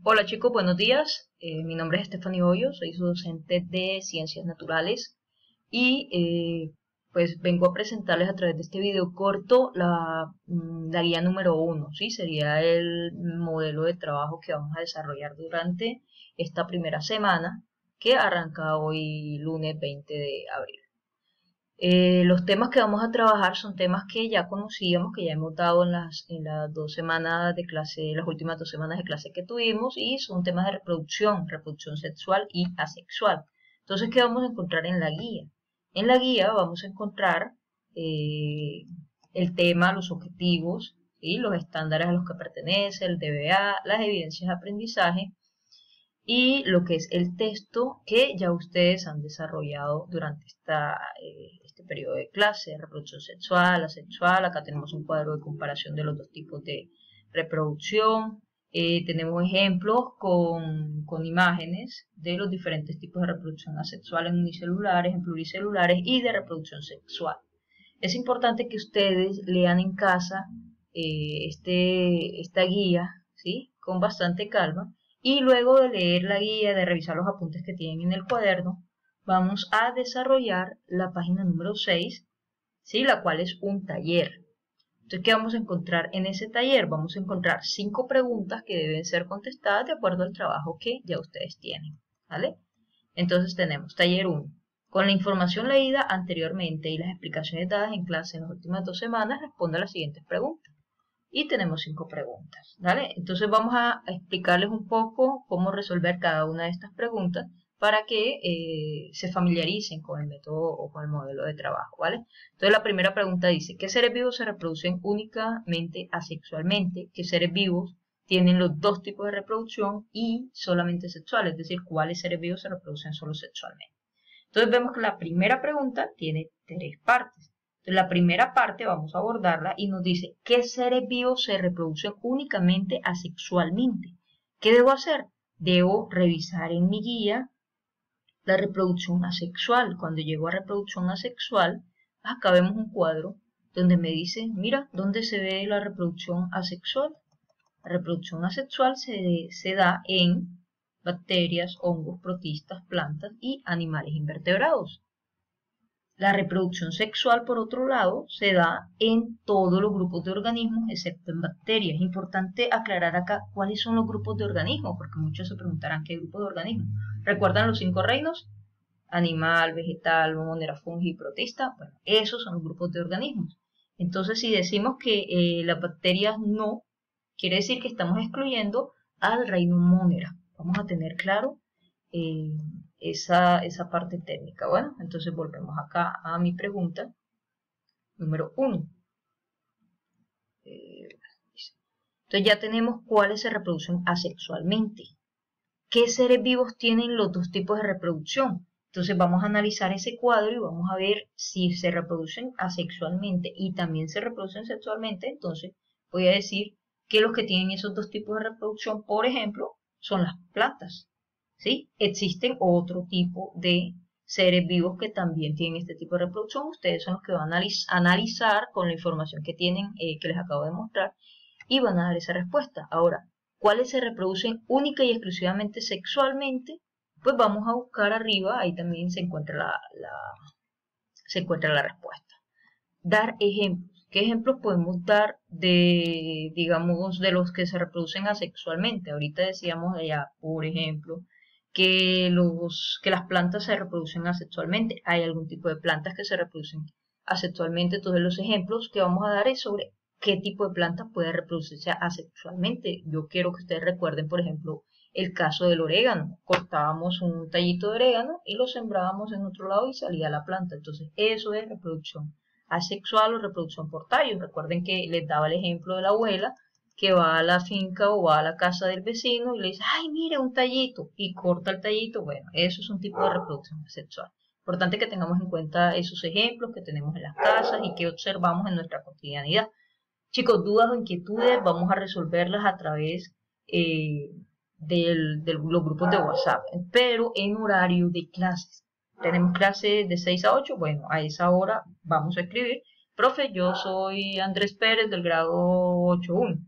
Hola chicos, buenos días. Mi nombre es Stephanie Hoyo, soy su docente de Ciencias Naturales y pues vengo a presentarles a través de este video corto la guía número 1, ¿sí? Sería el modelo de trabajo que vamos a desarrollar durante esta primera semana que arranca hoy lunes 20 de abril. Los temas que vamos a trabajar son temas que ya conocíamos, que ya hemos dado en las 2 semanas de clase, las últimas 2 semanas de clase que tuvimos, y son temas de reproducción sexual y asexual. Entonces, ¿qué vamos a encontrar en la guía? En la guía vamos a encontrar el tema, los objetivos, ¿sí? Los estándares a los que pertenece, el DBA, las evidencias de aprendizaje, y lo que es el texto que ya ustedes han desarrollado durante este periodo de clase: reproducción sexual, asexual. Acá tenemos un cuadro de comparación de los dos tipos de reproducción. Tenemos ejemplos con imágenes de los diferentes tipos de reproducción asexual en unicelulares, en pluricelulares y de reproducción sexual. Es importante que ustedes lean en casa esta guía, ¿sí? Con bastante calma, y luego de leer la guía, de revisar los apuntes que tienen en el cuaderno, vamos a desarrollar la página número 6, ¿sí? La cual es un taller. Entonces, ¿qué vamos a encontrar en ese taller? Vamos a encontrar 5 preguntas que deben ser contestadas de acuerdo al trabajo que ya ustedes tienen, ¿vale? Entonces tenemos taller 1. Con la información leída anteriormente y las explicaciones dadas en clase en las últimas 2 semanas, responde a las siguientes preguntas. Y tenemos 5 preguntas, ¿vale? Entonces vamos a explicarles un poco cómo resolver cada una de estas preguntas para que se familiaricen con el método o con el modelo de trabajo, ¿vale? Entonces la primera pregunta dice: ¿qué seres vivos se reproducen únicamente asexualmente? ¿Qué seres vivos tienen los dos tipos de reproducción y solamente sexual? Es decir, ¿cuáles seres vivos se reproducen solo sexualmente? Entonces vemos que la primera pregunta tiene 3 partes. Entonces, la primera parte vamos a abordarla y nos dice: ¿qué seres vivos se reproducen únicamente asexualmente? ¿Qué debo hacer? Debo revisar en mi guía la reproducción asexual. Cuando llego a reproducción asexual, acá vemos un cuadro donde me dice: mira, ¿dónde se ve la reproducción asexual? La reproducción asexual se da en bacterias, hongos, protistas, plantas y animales invertebrados. La reproducción sexual, por otro lado, se da en todos los grupos de organismos excepto en bacterias. Es importante aclarar acá cuáles son los grupos de organismos, porque muchos se preguntarán qué grupos de organismos. ¿Recuerdan los 5 reinos? Animal, vegetal, monera, fungi y protista. Bueno, esos son los grupos de organismos. Entonces, si decimos que las bacterias no, quiere decir que estamos excluyendo al reino monera. Vamos a tener claro eh, esa parte técnica. Bueno, entonces volvemos acá a mi pregunta número 1. Entonces ya tenemos cuáles se reproducen asexualmente. ¿Qué seres vivos tienen los dos tipos de reproducción? Entonces vamos a analizar ese cuadro y vamos a ver si se reproducen asexualmente y también se reproducen sexualmente. Entonces voy a decir que los que tienen esos dos tipos de reproducción, por ejemplo, son las plantas, ¿sí? Existen otro tipo de seres vivos que también tienen este tipo de reproducción. Ustedes son los que van a analizar con la información que tienen, que les acabo de mostrar, y van a dar esa respuesta. Ahora, ¿cuáles se reproducen única y exclusivamente sexualmente? Pues vamos a buscar arriba, ahí también se encuentra la respuesta. Dar ejemplos. ¿Qué ejemplos podemos dar de, digamos, de los que se reproducen asexualmente? Ahorita decíamos allá, por ejemplo, que las plantas se reproducen asexualmente. Hay algún tipo de plantas que se reproducen asexualmente. Entonces los ejemplos que vamos a dar es sobre qué tipo de plantas puede reproducirse asexualmente. Yo quiero que ustedes recuerden, por ejemplo, el caso del orégano. Cortábamos un tallito de orégano y lo sembrábamos en otro lado y salía la planta. Entonces eso es reproducción asexual o reproducción por tallos. Recuerden que les daba el ejemplo de la abuela que va a la finca o va a la casa del vecino y le dice: ay, mire, un tallito, y corta el tallito. Bueno, eso es un tipo de reproducción asexual. Importante que tengamos en cuenta esos ejemplos que tenemos en las casas y que observamos en nuestra cotidianidad. Chicos, dudas o inquietudes vamos a resolverlas a través de los grupos de WhatsApp, pero en horario de clases. Tenemos clases de 6 a 8, bueno, a esa hora vamos a escribir: profe, yo soy Andrés Pérez del grado 8.1.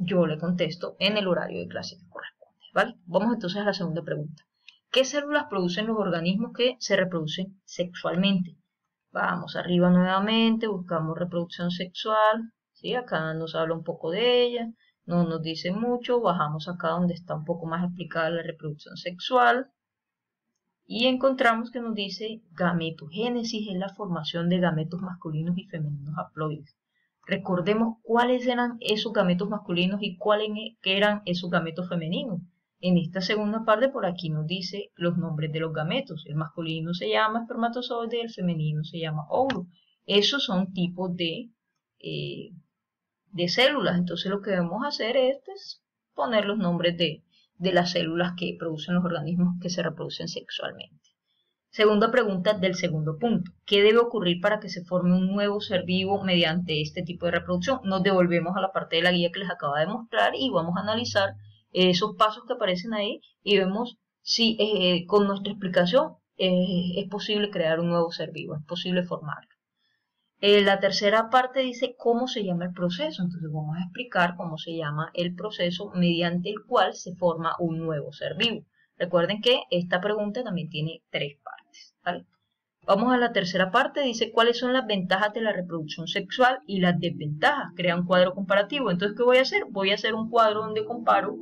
yo le contesto en el horario de clase que corresponde, ¿vale? Vamos entonces a la segunda pregunta. ¿Qué células producen los organismos que se reproducen sexualmente? Vamos arriba nuevamente, buscamos reproducción sexual, ¿sí? Acá nos habla un poco de ella, no nos dice mucho, bajamos acá donde está un poco más explicada la reproducción sexual y encontramos que nos dice gametogénesis es la formación de gametos masculinos y femeninos haploides. Recordemos cuáles eran esos gametos masculinos y cuáles eran esos gametos femeninos. En esta segunda parte por aquí nos dice los nombres de los gametos. El masculino se llama espermatozoide, el femenino se llama óvulo. Esos son tipos de células. Entonces lo que debemos hacer es pues, poner los nombres de las células que producen los organismos que se reproducen sexualmente. Segunda pregunta del segundo punto. ¿Qué debe ocurrir para que se forme un nuevo ser vivo mediante este tipo de reproducción? Nos devolvemos a la parte de la guía que les acabo de mostrar y vamos a analizar esos pasos que aparecen ahí y vemos si con nuestra explicación es posible crear un nuevo ser vivo, es posible formarlo. La tercera parte dice cómo se llama el proceso, entonces vamos a explicar cómo se llama el proceso mediante el cual se forma un nuevo ser vivo. Recuerden que esta pregunta también tiene 3 partes, ¿vale? Vamos a la tercera parte, dice cuáles son las ventajas de la reproducción sexual y las desventajas. Crea un cuadro comparativo. Entonces, ¿qué voy a hacer? Voy a hacer un cuadro donde comparo,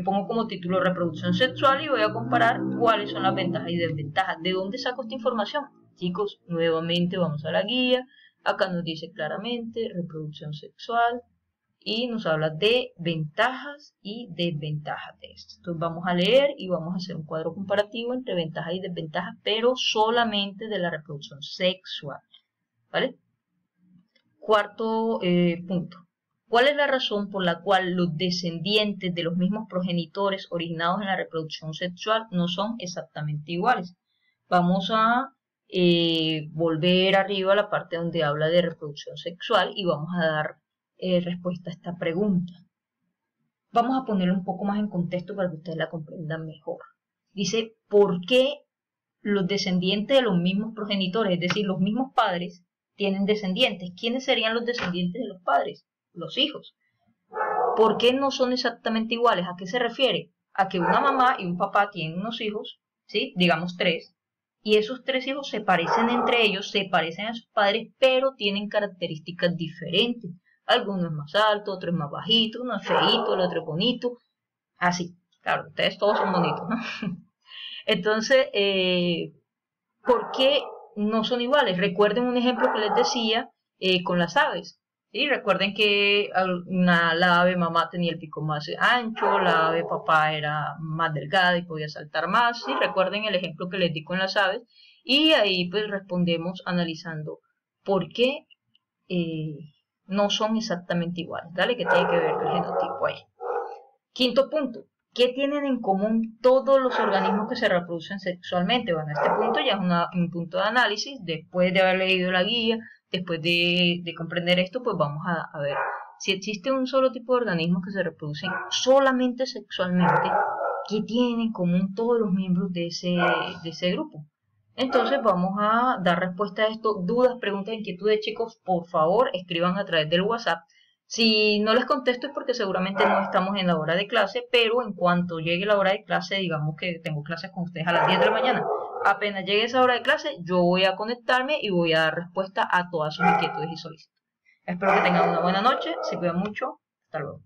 pongo como título reproducción sexual y voy a comparar cuáles son las ventajas y desventajas. ¿De dónde saco esta información? Chicos, nuevamente vamos a la guía. Acá nos dice claramente reproducción sexual y nos habla de ventajas y desventajas de esto. Entonces vamos a leer y vamos a hacer un cuadro comparativo entre ventajas y desventajas, pero solamente de la reproducción sexual, ¿vale? Cuarto punto. ¿Cuál es la razón por la cual los descendientes de los mismos progenitores originados en la reproducción sexual no son exactamente iguales? Vamos a volver arriba a la parte donde habla de reproducción sexual y vamos a dar respuesta a esta pregunta. Vamos a ponerlo un poco más en contexto para que ustedes la comprendan mejor. Dice, ¿por qué los descendientes de los mismos progenitores, es decir, los mismos padres, tienen descendientes? ¿Quiénes serían los descendientes de los padres? Los hijos. ¿Por qué no son exactamente iguales? ¿A qué se refiere? A que una mamá y un papá tienen unos hijos, ¿sí? Digamos 3, y esos 3 hijos se parecen entre ellos, se parecen a sus padres, pero tienen características diferentes. Alguno es más alto, otro es más bajito, uno es feíto, el otro es bonito. Así, claro, ustedes todos son bonitos, ¿no? Entonces, ¿por qué no son iguales? Recuerden un ejemplo que les decía con las aves. ¿Sí? Recuerden que la ave mamá tenía el pico más ancho, la ave papá era más delgada y podía saltar más. ¿Sí? Recuerden el ejemplo que les di con las aves. Y ahí pues respondemos analizando por qué no son exactamente iguales. ¿Dale? Que tiene que ver con el genotipo ahí. Quinto punto. ¿Qué tienen en común todos los organismos que se reproducen sexualmente? Bueno, este punto ya es un punto de análisis. Después de haber leído la guía, después de comprender esto, pues vamos a ver si existe un solo tipo de organismos que se reproducen solamente sexualmente, ¿qué tienen en común todos los miembros de ese grupo? Entonces vamos a dar respuesta a esto. Dudas, preguntas, inquietudes, chicos, por favor, escriban a través del WhatsApp. Si no les contesto es porque seguramente no estamos en la hora de clase, pero en cuanto llegue la hora de clase, digamos que tengo clases con ustedes a las 10 de la mañana, apenas llegue esa hora de clase, yo voy a conectarme y voy a dar respuesta a todas sus inquietudes y solicitudes. Espero que tengan una buena noche, se cuidan mucho, hasta luego.